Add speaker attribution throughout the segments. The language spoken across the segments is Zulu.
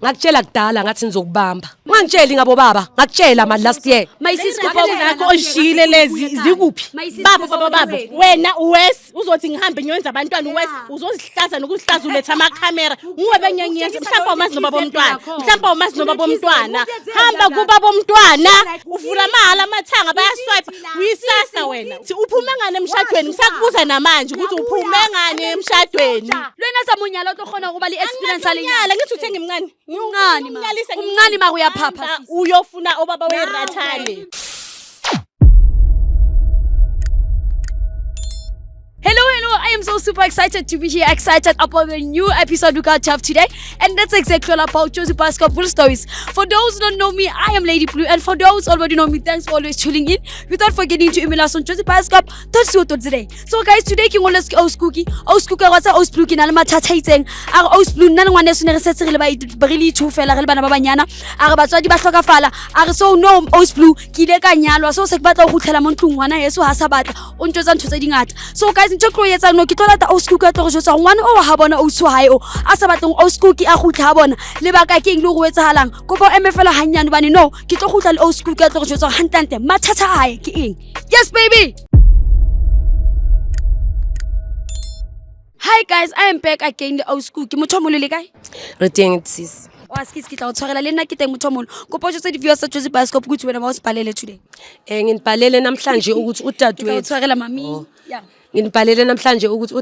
Speaker 1: Ngakutshela kudala ngathi nizokubamba. Ungangitsheli ngabo baba, ngakutshela manje last year.
Speaker 2: Mayisisi kuphawu zakho oshile lezi zikuphi? Baba, wena uwes uzothi ngihambe ngiyenza abantwana uwes uzozihlaza nokuzihlaza uletha amakhamera. Nguwe benyenyenza mhlawumbe umazi noba bomntwana. Mhlawumbe umazi noba bomntwana. Hamba kuba bomntwana. Uvula amahala amathanga bayaswipe. Uyisasa wena. Uthi uphume ngane emshadweni? Ngisakubuza namanje ukuthi uphume ngane emshadweni.
Speaker 3: Lwena samunyala okhona ukuba li experience alinyala
Speaker 2: Ngithi uthenga imncane.
Speaker 3: Umncane ma uyaphapha
Speaker 2: uyofuna obaba werathane.
Speaker 3: Hello, I am so super excited to be here, excited about the new episode we got to have today, and that's exactly all about Josie Pascal Full Stories. For those who don't know me, I am Lady Blue, and for those who already know me, thanks for always tuning in. Without forgetting to email us on Josie Pascal, today. So guys, today king let's go Oskookie what's Osplu kina le mathata itseng a Osplu nna ngwane se ne re setse re ba really two fela re le bana ba banyana a re batswadi ba hlokafala a re so no Osplu ke ile ka nyalwa so se ke batla go tlhela mo ntlong ngwana yeso ha sa batla o ntotsa ntho tse dingata. So guys ntse tlo yetsa no ke tlo lata Oskookie tlo go jotsa ngwana o ha bona o so hae o a sa batleng Oskookie a gutla ha bona le baka ke eng le go etsahalang go bo emefela hanyane bane no ke tlo gutla le Oskookie tlo go jotsa hantante mathata hae ke eng. Yes baby. Hi guys, I am back again the Oskookie. Motho mo le kae?
Speaker 1: Re teng sis.
Speaker 3: Wa skis kitla o tshwarela le nna ke teng motho mo. Go potso tse di viewers tsa Josie Pascal ukuthi wena ba o sipalele today.
Speaker 1: Nginibhalele namhlanje ukuthi udadewethu.
Speaker 3: Tshwarela mami. Yeah.
Speaker 1: Nginibhalele namhlanje ukuthi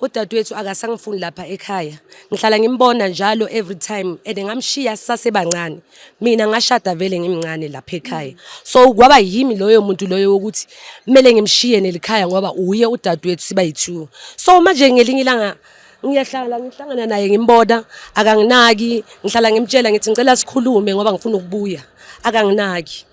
Speaker 1: udadewethu akasangifuni lapha ekhaya. Ngihlala ngimbona njalo every time ngamshiya sasebancane. Mina ngashada vele ngimncane lapha ekhaya. So kwaba yimi loyo muntu loyo ukuthi kumele ngimshiye nelikhaya ngoba uye udadewethu siba yi2. So manje ngelinye ilanga ngihlangana naye ngimboda akanginaki ngihlala ngimtshela ngithi ngicela sikhulume ngoba ngifuna ukubuya akanginaki.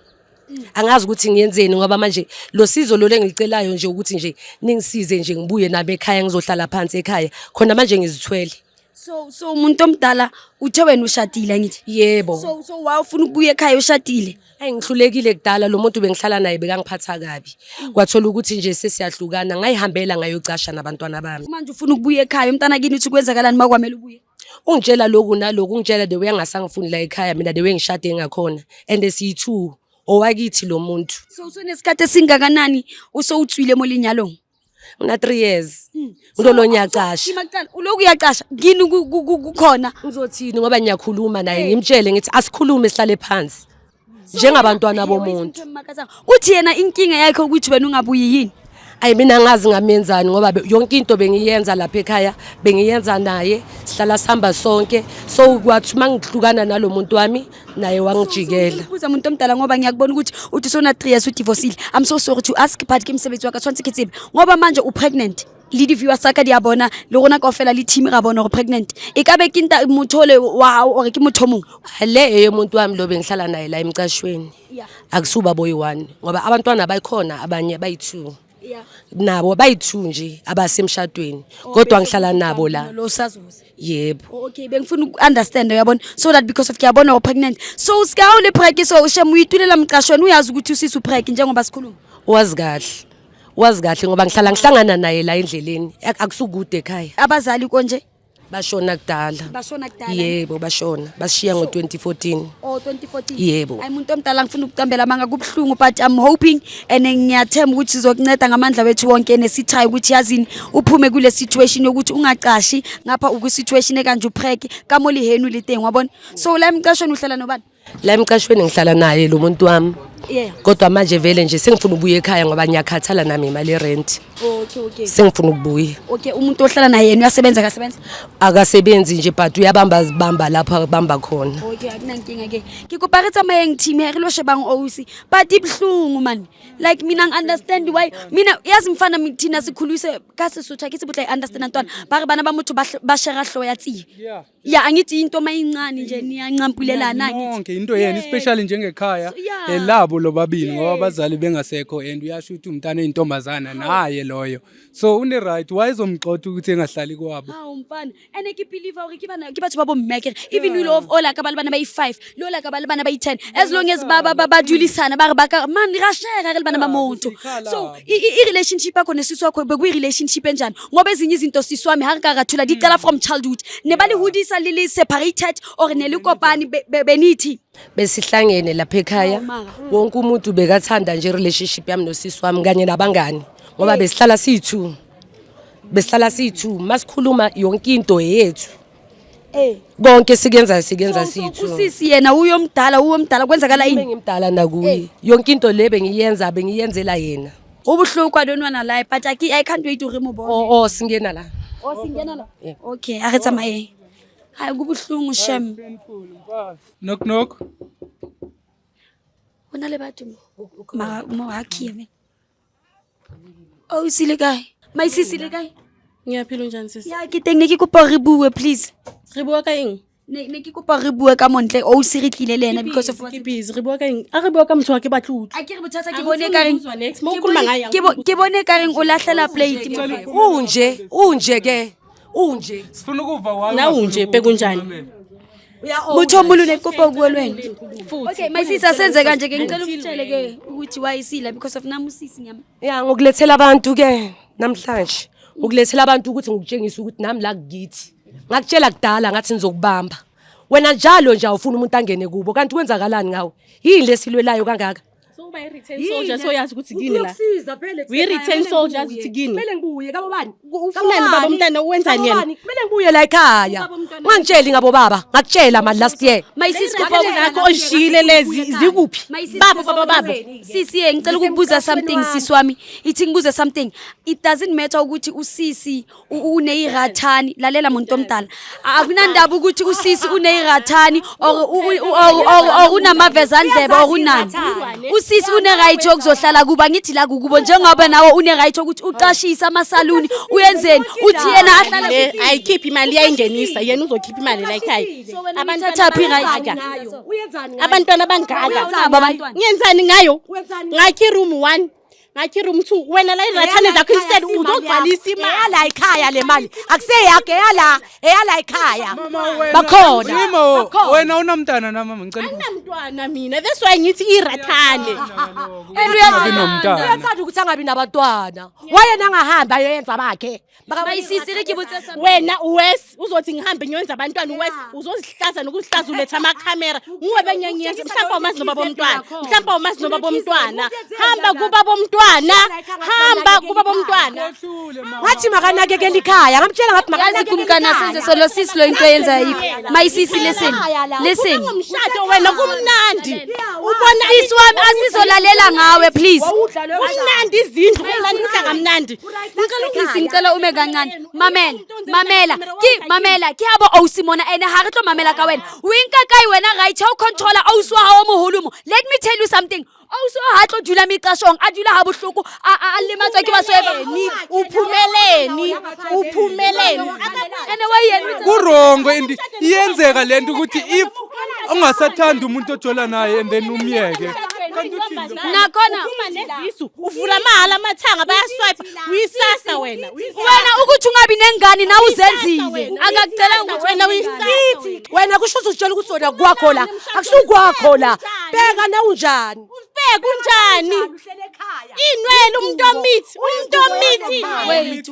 Speaker 1: Angazi ukuthi ngiyenzeni ngoba manje lo sizo lo lengilicelayo nje ukuthi nje ningisize nje ngibuye nabe ekhaya ngizohlala phansi ekhaya khona manje ngizithwele.
Speaker 3: So umuntu omdala uthe wena ushadile ngithi
Speaker 1: yebo.
Speaker 3: So ufuna ukubuya ekhaya ushadile?
Speaker 1: Ngihlulekile kudala lo muntu bengihlala naye bekangiphatha kabi. Kwathola ukuthi nje sesiyahlukana ngayihambela ngayocasha nabantwana bami.
Speaker 3: Manje ufuna ukubuya ekhaya umntana kini uthi kwenzakalani makwamela ubuye?
Speaker 1: Ungitshela lokhu nalokhu ungitshela de uyangasangifuni la ekhaya mina de wengishade ngakhona and siyi2 owakithi lo muntu.
Speaker 3: So usenesikhathi esingakanani usowutswile molinyalong?
Speaker 1: Una 3 years. Ngilolonyaqasha.
Speaker 3: Imaqala uloku uyaqasha ngini kukhona
Speaker 1: uzothini ngoba ngiyakhuluma naye ngimtshele ngithi asikhulume sihlale phansi njengabantwana bomuntu.
Speaker 3: Uthi yena inkinga yakhe ukuthi wena ungabuyi yini?
Speaker 1: Ayi mina ngazi ngamenzani ngoba yonke into bengiyenza lapha ekhaya bengiyenza naye sihlala sihamba sonke so kwathi mangihlukana nalomuntu wami naye wangijikela.
Speaker 3: Ubuza umuntu omdala ngoba ngiyakubona ukuthi uthi sona 3 years udivorcile. I'm so sorry to ask but ke msebenzi wakhe tshwantse ke tsebe ngoba manje u pregnant. Lidi viewers saka dia bona le rona kaofela le team ra bona go pregnant e ka be ke nta mothole wa o re ke motho mong
Speaker 1: le eyomuntu wami lo bengihlala naye la emcashweni akusuba boy 1 ngoba abantwana bayikhona abanye bayi2 nabo bayi2 nje abasemshadweni kodwa ngihlala nabo la
Speaker 3: lo sazuza.
Speaker 1: Yebo.
Speaker 3: Okay bengifuna ukunderstand uyabona so that because of kuyabona o pregnant so ska ule preg so shem uyitulela mcashweni uyazi ukuthi usisi upreg njengoba sikhuluma
Speaker 1: wazi kahle ngoba ngihlangana naye la endleleni akusukude ekhaya.
Speaker 3: Abazali konje
Speaker 1: bashona kudala. Yebo bashona bashiya ngo2014.
Speaker 3: Oh 2014.
Speaker 1: Yebo.
Speaker 3: Ayi umuntu omdala ngifuna ukucambela manga kubhlungu but I'm hoping and ngiyathemba ukuthi sizokunceda ngamandla wethu wonke nesitry ukuthi yazini uphume kule situation yokuthi ungaqashi ngapha uku situation ekanje upreg kamoli henu liteng wabona. So la emcashweni uhlala nobani?
Speaker 1: La emcashweni ngihlala naye lo muntu wami. Kodwa manje vele nje sengifuna ukubuya ekhaya ngoba ngiyakhathala nami imali rent.
Speaker 3: Okay.
Speaker 1: Sengifuna ukubuya.
Speaker 3: Okay umuntu ohlala naye yena uyasebenza
Speaker 1: akasebenzi nje but uyabamba lapha bamba khona.
Speaker 3: Okay akunankinga ke. Ngikuparetsa mayeng team here lo shebang ousi but ibhlungu man. Like mina ngi-understand why mina yazi mfana thina sikhulise ka Sesotho ke sibutla understand ntwana ba re bana ba motho ba share hlo ya tsi. Yeah angithi into mayincane nje niyancampulelana ngithi.
Speaker 4: Okay into yena especially njengekhaya elabo lobabili ngoba abazali bengasekho and uyasho ukuthi umntana eintombazana naye loyo so une right why izomxotha ukuthi engahlali kwabo.
Speaker 3: Mfana ene ke believe uri ke batho ba bo mmeke even you love all akabali bana bayi5 lo la kabali bana bayi10 as long as ba dulisana ba re baka man ra share re bana ba motho. So I relationship yakho nesisi wakho beku relationship enjani ngoba ezinye izinto siswami ha re ka rathula di qala from childhood ne ba le hudisa salili separated or nelikopani benithi?
Speaker 1: Besihlangene lapha ekhaya. Wonke umuntu bekathanda nje relationship yami nosisi wami kanye nabangani. Ngoba besihlala sithu. Besihlala sithu, masikhuluma yonke into yethu. Konke sikenza sithu.
Speaker 3: Usisi yena uyomdala kwenzakala yini?
Speaker 1: Ngimdala nakuye. Yonke into le bengiyenzela yena.
Speaker 3: Ubuhlungu kwadonwana la but I can't wait to remove.
Speaker 1: Oh singena la.
Speaker 3: Singena la. Okay, a re tsamaye. Hayi kubuhlungu shem.
Speaker 4: Knock knock.
Speaker 3: Ona le batho mo hakhiye me. Oh sile kae? My sisi le kae?
Speaker 2: Ngiyaphila njani sisi?
Speaker 3: Ya ke teng ne ke kopa re bue please.
Speaker 2: Re bua ka eng?
Speaker 3: Ne ke kopa re bue ka montle o se re tlile le ena because of what?
Speaker 2: Ke busy. Re bua ka eng? A re bua ka motho wa ke batla utla.
Speaker 3: A ke re bothata ke bone ka reng?
Speaker 2: Mo kulma ngaya.
Speaker 3: Ke bone ka reng o lahlela plate mo.
Speaker 1: Unje ke. Unje.
Speaker 4: Sifuna ukuva wami.
Speaker 2: Na unje bekunjani?
Speaker 3: Mutho omulu ne kopa ukuwe lwena. Okay, my sister senze kanje ke ngicela ukutshele ke ukuthi wayisila because of namusisi nyama.
Speaker 1: Ya ngokulethela abantu ke namhlanje. Ukulethela abantu ukuthi ngikutshengisa ukuthi nami la kugithi. Ngakutshela kudala ngathi nizokubamba. Wena njalo nje awufuna umuntu angene kubo kanti kwenzakalani ngawe? Yini lesilwelayo kangaka?
Speaker 2: So by return soldiers so yazi ukuthi kini la.
Speaker 1: Uyokusiza phela.
Speaker 2: We return soldiers uthi kini.
Speaker 1: Kumele ngibuye kabo bani?
Speaker 2: Ufunani baba umntana wenzani yena?
Speaker 1: Kumele ngibuye la ekhaya. Ungangitsheli ngabo baba. Ngakutshela manje last year.
Speaker 3: My sis
Speaker 2: Kupha zakho oshile lezi zikuphi? Baba.
Speaker 3: Sisi ngicela ukubuza something sisi wami. Ithi ngibuze something. It doesn't matter ukuthi usisi uneyirathani lalela muntu omdala. Akunandaba ukuthi usisi uneyirathani or unamavezandlebe or unani. Usisi une right yokuzohlala kuba ngithi la kubo njengoba nawe une right ukuthi uqashisa amasaluni uyenzeni uthi yena ahlala
Speaker 2: ayikhiphi imali yayingenisa yena uzokhipha imali la ekhaya.
Speaker 3: Abantu thatha right.
Speaker 2: Abantwana bangaka. Ngiyenzani ngayo? Ngakhi room 1. Ngakhi room 2 wena la irathane zakho instead uzogcwalisa imali
Speaker 1: la ekhaya le mali akuseyakhe eyala ekhaya bakhona
Speaker 4: Wena unomntana na mama ngicela.
Speaker 2: Anamntwana mina that's why ngithi irathane.
Speaker 1: uyathanda ukuthi angabi nabantwana wayena angahamba ayoyenza bakhe
Speaker 3: Mayisisi ke botsa something.
Speaker 2: Wena uwes uzothi ngihambe ngiyenza abantwana uwes uzozihlaza nokuzihlaza uletha ama camera nguwe benyenyenza mhlawumbe umazi noba bomntwana mhlawumbe umazi noba bomntwana hamba kuba bomntwana
Speaker 1: ngathi makanakekela ikhaya ngamtshela ngathi
Speaker 3: Yazi kumkana senze solo sisi lo into yenza yikho Mayisisi listen
Speaker 2: umshado wena kumnandi
Speaker 3: ubona sisi wami asizolalela ngawe please
Speaker 2: kumnandi izindlu kumnandi kamnandi
Speaker 3: ngicela ume kancane mamela ke abo awusimona ene ha re tlo mamela ka wena winka kai wena right how controller awuswa ha moholumo let me tell you something awuswa ha tlo dula miqashong a dula ha bohloko a lematswa ke basoyeba
Speaker 2: uphumeleni
Speaker 3: ene wayena
Speaker 4: Kurongo and iyenzeka lento ukuthi if ungasathanda umuntu ojola naye and then umyeke.
Speaker 3: nakhona
Speaker 2: nezisu uvula amahala amathanga bayaswipe uyisasa wena
Speaker 3: ukuthi ungabi nengane na uzenzile akakucela ukuthi
Speaker 2: wena uyisasa
Speaker 1: wena kusho uzotshela ukuthi wena kwakho la akusukwakho la bheka na unjani
Speaker 2: ubheka unjani inwele umuntu omithi
Speaker 3: wait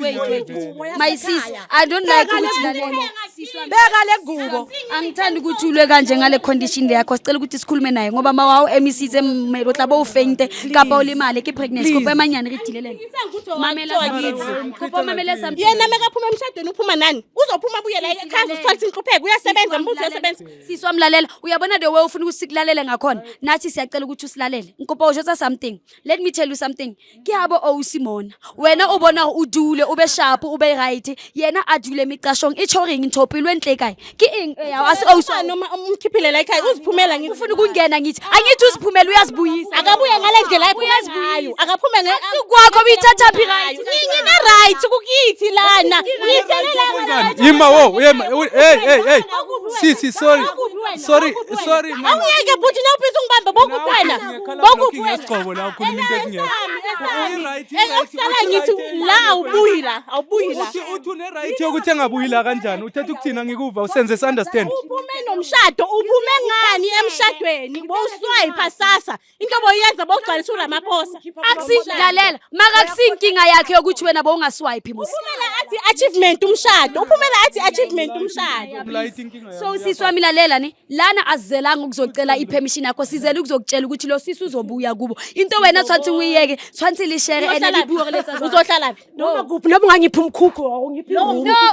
Speaker 3: my sis I don't like ukuthi lalela
Speaker 1: beka le ngubo
Speaker 3: angithandi ukuthi ulwe kanje ngale condition yakho sicela ukuthi sikhulume naye ngoba mawawo emisise o tla bo feinte kapa o le male ke pregnancy kopa emanyane re dilelele mamela something
Speaker 2: yena mekaphuma emshadweni uphuma nani uzophuma buye la ekhaya usithatha inhlupheko uyasebenza mbuzo uyasebenza
Speaker 3: sisi wamlalela uyabona the way ufuna ukusilalela ngakhona nathi siyacela ukuthi usilalele nkopa usho something let me tell you something ke yabo owusimona wena ubona udule ube sharp ube right yena adule emiqashong ichoring intopilwe enhle kai ke eng
Speaker 2: awuswa noma umkhiphile la ekhaya uziphumela
Speaker 3: ngifuna ukungena ngithi angithi uziphumela uyazibuyisa
Speaker 2: akabuye ngale ndlela ayiphumayo akaphume
Speaker 3: kwakho uyithatha phi right
Speaker 2: ngina right kukithi lana uyiselela
Speaker 4: Yima hey sisi sorry
Speaker 2: awuyeke buthi nawuphisa ungibamba bokuphi
Speaker 4: Isigcobo la ukhuluma into ezingekho.
Speaker 2: Ekusala ngithi la awubuyi la
Speaker 4: Uthi une right yokuthi engabuyi la kanjani uthetha ukuthina ngikuva usenze understand.
Speaker 2: Uphume nomshado uphume ngani emshadweni bowuswipe sasa into boyenza bogcwalisa uRamaphosa
Speaker 3: akusilalela maka kusinkinga yakhe yokuthi wena bowungaswipe musi
Speaker 2: uphumela athi achievement umshado. Uphumela athi achievement umshado.
Speaker 3: So sisi wami lalela ne lana azizelanga ukuzocela ipermission yakho sizele ukuzokutshela ukuthi lo sisi uzobuya kubo into wena tshwanetse uyiyeke tshwanetse le share ene libuke lesa
Speaker 2: uzohlala
Speaker 1: noma kuphi noma ungangiphi umkhukhu ungiphi
Speaker 3: no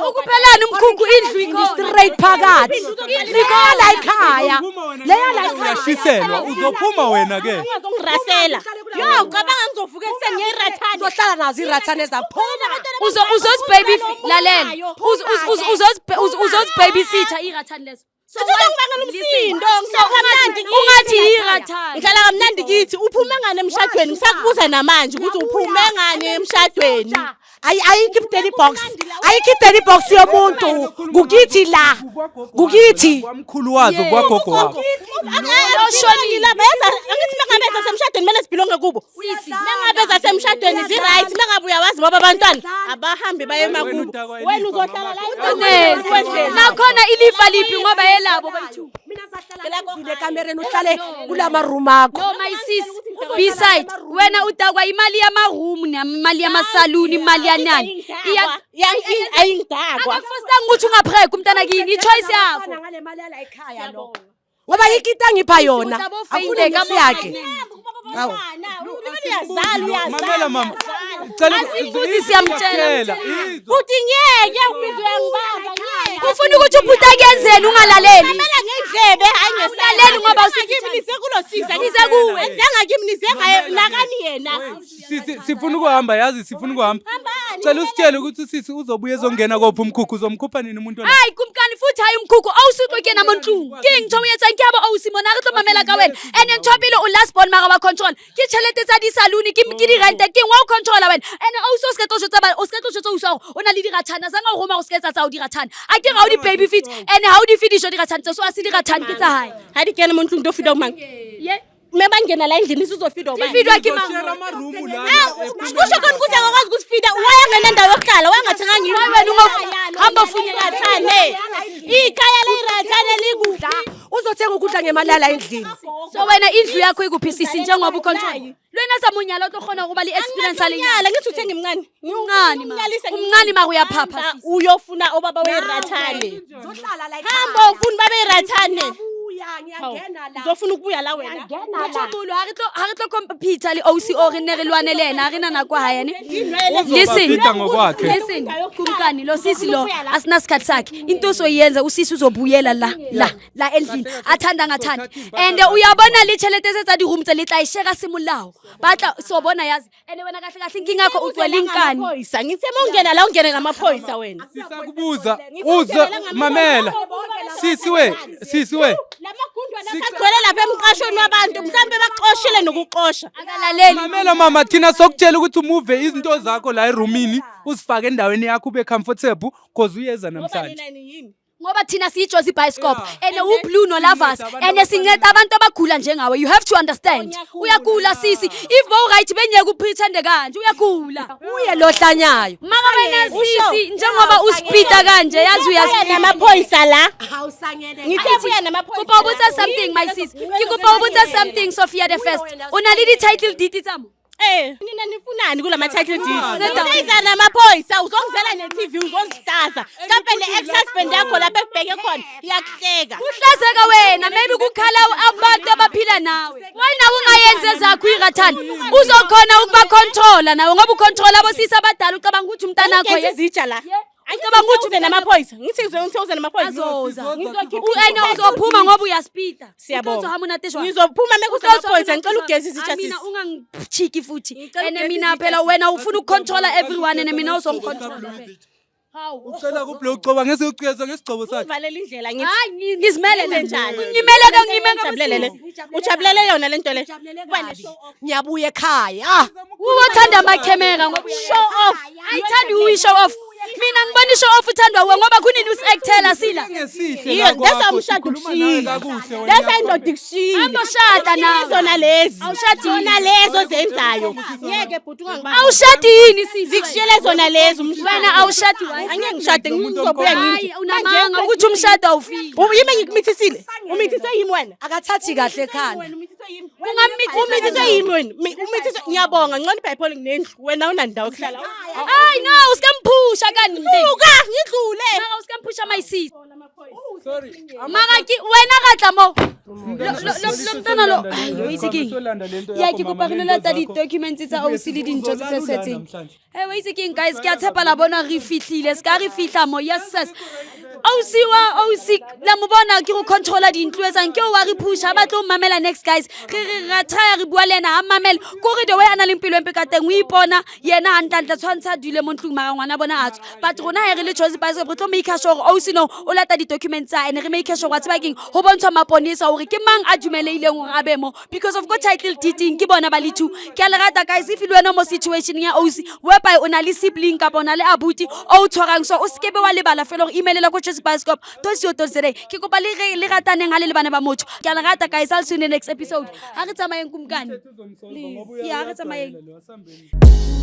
Speaker 3: ukuphelani umkhukhu indlu ikho
Speaker 1: straight phakathi ikho la ekhaya leya la ekhaya
Speaker 5: uyashiselwa uzophuma wena ke
Speaker 2: ungirasela yo cabanga ngizovuka ekseni ngiyirathana
Speaker 1: uzohlala nazo irathane zaphuma
Speaker 3: uzozi baby lalela uzozi babysitter irathani leso
Speaker 2: Ngibangela umsindo
Speaker 3: ungathi irathani
Speaker 2: ngihlala kamnandi kithi uphume ngane emshadweni ngisakubuza namanje ukuthi uphume ngane emshadweni
Speaker 1: ayikhiphe box yomuntu kukithi la kukithi
Speaker 5: kwamkhulu wazo kwagogo wakho
Speaker 2: shonile beza angithi mangabeza semshadweni kumele sibhilonge kubo mangabeza semshadweni zi right mangabuya wazi baba abantwana abahambe baye emakubo wena uzohlala la
Speaker 3: nakhona ilifa liphi ngoba yelabo bayithu
Speaker 1: mina sahlala kule kamereni uhlale kulama room akho
Speaker 3: no my sis beside wena udakwa imali yama room nemali yama saloon imali yanani
Speaker 2: ayingidakwa
Speaker 3: akufostanga ukuthi ungapheka umntana kini ichoice yakho
Speaker 1: ngale mali yala ekhaya lo ngoba ikita ngipha yona afuna ukuthi yakhe
Speaker 5: mamela mama cela
Speaker 3: siyamtshela
Speaker 2: uthi ngeke ubizwe ngibaba ngeke
Speaker 3: ufuna ukuthi ubhuta kuyenzeni ungalaleli
Speaker 2: kumele ngidlebe hayi
Speaker 3: ngesalaleli ngoba
Speaker 2: usikimnise kulo sisa ngize kuwe engakimnise ngaye nakani yena
Speaker 5: sifuna ukuhamba yazi sifuna ukuhamba cela usitshele ukuthi sisi uzobuya ezongena kophi umkhukhu uzomkhupha nini umuntu wena
Speaker 3: hayi kumkani futhi hayi umkhukhu awusuqike namonhlungu king thomo yetsa ngiaba awusimona ke mamela ka wena ene nthopile last born mara ba control ke chelete tsa di saloon ke di rent ke wa control wena ene awuso se ketlo tsa ba o se ketlo tsa uso ona le dirathana zanga go roma go se ketsa tsa o dirathana a ke ga o di baby fit ene how di finish o dirathana tsa so a se dirathana ke tsa hayi
Speaker 2: ha di kena montlung do fida mang
Speaker 3: ye
Speaker 2: me bangena la endlini sizofida ubani
Speaker 3: ifidwa ke mama
Speaker 2: kusho khona ukuthi angakwazi ukusifida wayangena endawo yokuhlala wayangathenga ngini
Speaker 3: wena hamba ufuna
Speaker 2: irathane ikhaya le irathane likudla
Speaker 1: uzothenga ukudla ngemali yala endlini
Speaker 3: so wena indlu yakho ikuphi sisi njengoba ucontrol lwena samunyala otokhona ukuba li experience
Speaker 2: alinyala ngithi uthenga imncane
Speaker 3: umncane ma uyaphapha
Speaker 2: uyofuna obaba werathane
Speaker 1: uzohlala la
Speaker 2: hamba ufuna babe irathane
Speaker 1: ngiyangena la
Speaker 2: uzofuna ukubuya la wena
Speaker 3: Motsholo ha re tlo compete le OCO re ne re lwane le ena re nana kwa haya ne
Speaker 5: Uzobafida ngokwakhe.
Speaker 3: listen kumkani lo sisi lo asina sikhathi sakhe into soyenza usisi uzobuyela la endlini athanda ngathanda and uyabona le chelete setsa di room tse le tla isheka simolao batla sobona yazi ene wena kahle kahle inkinga yakho ucwela inkani
Speaker 2: Phoyisa ngithi ungena la ungene ngamaphoyisa wena
Speaker 5: Sisakubuza uzo mamela sisi we
Speaker 2: lamagundwa nasagcwele lapha emqashweni wabantu mhlambe baxoshile nokuxosha
Speaker 3: akalaleli
Speaker 5: mamela mama thina sokutshela ukuthi umuve izinto zakho la eroomini uzifake endaweni yakho ube comfortable because uyeza namhlanje
Speaker 3: ngoba thina siyijozi bioscope ene ublue no lovers ene sinceda abantu abagula njengawe you have to understand uyagula sisi if bo right benyeke upretend kanje uyagula
Speaker 1: uye lohlanyayo
Speaker 3: mama wena sisi njengoba uspita kanje yazi uyasipita
Speaker 2: namaphoyisa la
Speaker 1: awusangene
Speaker 2: ngithe buya namaphoyisa
Speaker 3: kuba ubutsa something my sis ngikuba ubutsa something Sophia the first unalidi title deed tsamo
Speaker 2: nina nifunani kulama title deed uyiza namaphoyisa uzongizela ne TV uzozihlaza mhlambe le ex-husband yakho lapha ekubheke khona iyakuhleka
Speaker 3: uhlazeka wena maybe kukhala abantu abaphila nawe wena ungayenze zakho irathana uzokhona ukuba controller nawe ngoba ucontrol abosisi abadala ucabanga ukuthi umntana wakho
Speaker 2: yezitsha la Ngicabanga ukuthi uze namaphoyisa. Ngithi uze namaphoyisa.
Speaker 3: Azoza. Ene uzophuma ngoba uyaspita.
Speaker 2: Siyabonga. Ngizophuma mekuze namaphoyisa ngicela ugezi izitsha sisi.
Speaker 3: Mina ungangichiki futhi. Ene mina phela wena ufuna ukucontrola everyone ene mina uzongicontrola. Hawu.
Speaker 5: Ucela kuphela ucoba ngese uciyeza ngesigcobo sakhe.
Speaker 2: Uvalela indlela ngithi.
Speaker 3: Hayi ngizimele
Speaker 2: njani?
Speaker 3: Ngimele
Speaker 2: Ujabulele yona lento le.
Speaker 1: Wena ngiyabuya ekhaya.
Speaker 3: Uwothanda amakhemera ngoba
Speaker 2: show off.
Speaker 3: Ayithandi uyi-show off. Mina ngibona i-show off uthandwa we ngoba kunini usi-actela sila.
Speaker 2: Iyo desa umshado kushila. Desa indoda kushila.
Speaker 3: Awushada nawe.
Speaker 2: Zona lezi.
Speaker 3: Awushadi
Speaker 2: zona lezo zenzayo. Ngeke bhuti ungangibamba.
Speaker 3: Awushadi yini sisi?
Speaker 2: Zikushiyele zona lezo umshado.
Speaker 3: Wena awushadi wayi.
Speaker 2: Angeke ngishade ngizobuya ngithi.
Speaker 3: Hayi unamanga ukuthi umshado awufiki.
Speaker 2: Yimi ngikumithisile. Umithise yimi wena.
Speaker 1: Akathathi kahle ekhanda.
Speaker 2: Umithiswe yimi wena. Umithiswe ngiyabonga ngcono iBhayibheli nginendlu. Wena unandawo yokuhlala.
Speaker 3: Hayi no, uskamphusha kanti.
Speaker 2: Uka ngidlule.
Speaker 3: Maka uskamphusha my sis.
Speaker 5: Sorry.
Speaker 3: Maka ki wena katla mo. Lo mntana lo. Wayise king. Ya ke kopa re lata di documents tsa OC le dintho tse setseng. Wayise king guys, ke a tshepa la bona re fihlile. Ska re fihla mo. Yes sis. OC la mo bona ke go controller dintlo etsang ke o wa re pusha ba tlo mamela next guys. Re try re bua le ena a mamela. Ko re the way ana le mpilo empe ka teng o ipona yena antantla tshwantsa dule mo ntlong mara ngwana bona a tswa. But rona he re le choice ba se re tlo make sure OC no o lata di documents tsa ene re make sure wa tseba keng ho bontshwa maponisa hore ke mang a dumeleileng hore a be mo because of go title deeding ke bona ba le two. Ke a le rata guys if you wena mo situation ya OC whereby o na le sibling kapa o na le abuti o tshwarang so o skebe wa lebala fela hore email la ko Choice Bioscope to se o totsere ke kopa le rataneng a le bana ba motho. Ke a le rata guys, I'll see you in the next episode. Ha re tsamayeng kumkane. Please. Yeah, ha re tsamayeng.